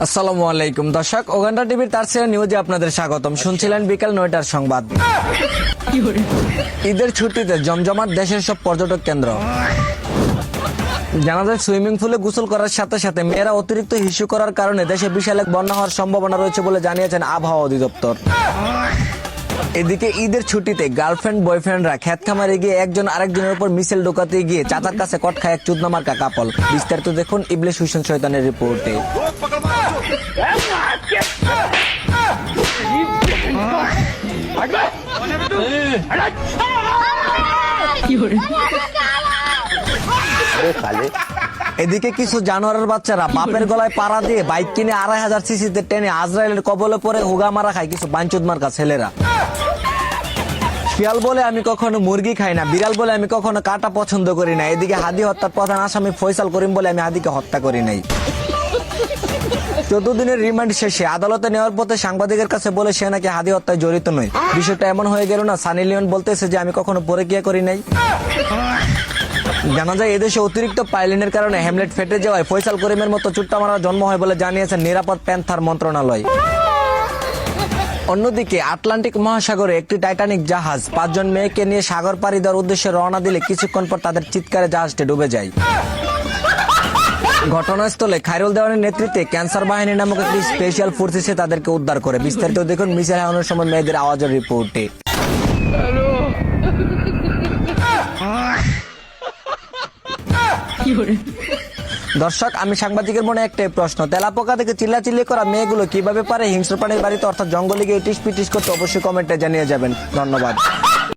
আসসালামু আলাইকুম দর্শক, ওগান্ডা টিভির তার সেরা নিউজে আপনাদের স্বাগতম। শুনছিলেন বিকাল 9টার সংবাদ। ঈদের ছুটিতে জমজমাট দেশের সব পর্যটক কেন্দ্র। জানা যায় সুইমিং পুলে গোসল করার সাথে সাথে মেয়েরা অতিরিক্ত হিসু করার কারণে দেশে বিশাল এক বন্যা হওয়ার সম্ভাবনা রয়েছে বলে জানিয়েছেন আবহাওয়া অধিদপ্তর। এদিকে ঈদের ছুটিতে গার্লফ্রেন্ড বয়ফ্রেন্ডরা খেত খামারে গিয়ে একজন আরেকজনের উপর মিছিল ঢোকাতে গিয়ে চাচার কাছে কট খায় এক চুদনামার্কা কাপল। বিস্তারিত দেখুন ইবলিশ হুসেন শয়তানের রিপোর্টে। এদিকে কিছু জানোয়ারের বাচ্চারা বাপের গলায় পাড়া দিয়ে বাইক কিনে 2500 সিসিতে টেনে আজরাইলের কবলে পরে হুগা মারা খায় কিছু বাঞ্চুদ মার্কা ছেলেরা। শিয়াল বলে আমি কখনো মুরগি খাই না, বিড়াল বলে আমি কখনো কাটা পছন্দ করি না। এদিকে হাদি হত্যার প্রধান আসামি ফয়সাল করিম বলে আমি হাদিকে হত্যা করি নাই। 14 দিনের রিমান্ড শেষে আদালতে নেওয়ার পথে সাংবাদিকের কাছে বলে সে নাকি হাদি হত্যায় জড়িত নয়। বিষয়টা এমন হয়ে গেল না, সানি লিওন বলতেছে যে আমি কখনো পরকীয়া করি নাই। জানা যায় এদেশে অতিরিক্ত পাইলিনের কারণে হ্যামলেট ফেটে যাওয়ায় ফয়সাল করিমের মতো চুট্টা মারার জন্ম হয় বলে জানিয়েছেন নিরাপদ প্যান্থার মন্ত্রণালয়। অন্যদিকে আটলান্টিক মহাসাগরে একটি টাইটানিক জাহাজ 5 জন মেয়েকে নিয়ে সাগর পাড়ি দেওয়ার উদ্দেশ্যে রওনা দিলে কিছুক্ষণ পর তাদের চিৎকারে জাহাজটি ডুবে যায়। ঘটনাস্থলে খায়রুল দেওয়ানের নেতৃত্বে ক্যান্সার বাহিনী নামক একটি স্পেশাল ফোর্স এসে তাদেরকে উদ্ধার করে। বিস্তারিত দেখুন মিছিল হারানোর সময় মেয়েদের আওয়াজের রিপোর্টে। দর্শক, আমি সাংবাদিকের মনে একটাই প্রশ্ন, তেলাপোকা থেকে চিল্লাচিল্লি করা মেয়েগুলো কিভাবে পারে হিংস্র প্রাণীর বাড়িতে অর্থাৎ জঙ্গলে গিয়ে ইটিস পিটিস করতে? অবশ্যই কমেন্টে জানিয়ে যাবেন। ধন্যবাদ।